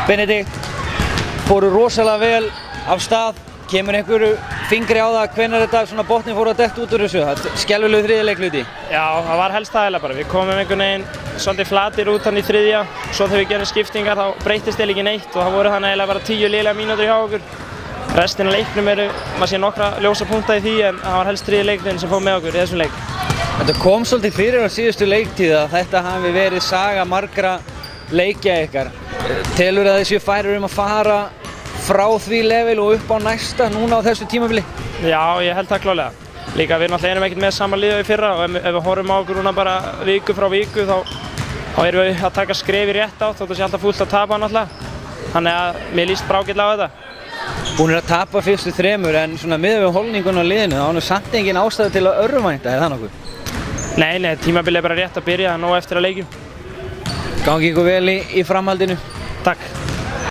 Benedikt, fóru rosalega vel af stað. Kemur einhverju fingri á það hvenær þetta svona botnin fór að detta út úr þessu? Það er skelfilegur þriðji leikluti. Já, það var helst það eiginlega bara. Við komum einhvern veginn svolítið flatir út hann í þriðja. Svo þegar við gerum skiptingar þá breytist eiginlega ekki neitt og það voru þannig eiginlega bara 10 lélegar mínútur hjá okkur. Restin af leiknum maður sé nokkra ljósa punkta í því en það var helst þriðji leiklutin sem fór með okkur í þessum leik. Þetta kom svolítið fyrir á síðustu leiktíð að þetta hafi verið saga margra leikja ykkar. Telur að þessi færir að fara frá því level og upp á næsta núna á þessu tímabili? Já, ég held það klárlega. Líka við náttúrulega erum ekkert með sama liðið í fyrra og ef við horfum á okkur núna bara viku frá viku þá erum við að taka skref í rétt átt þótt það sé alltaf fullt að tapa náttúrulega. Þannig að mér líst bráðgætlega á þetta. Búnir að tapa fyrstu þremur en svona miðað við holningun á liðinu þá er samt engin ástæða til að örvænta, er það nokkuð? Nei, tímabilið er bara rétt að byrja, það er nóg eftir að leikjum. Gangi ykkur vel í framhaldinu. Takk.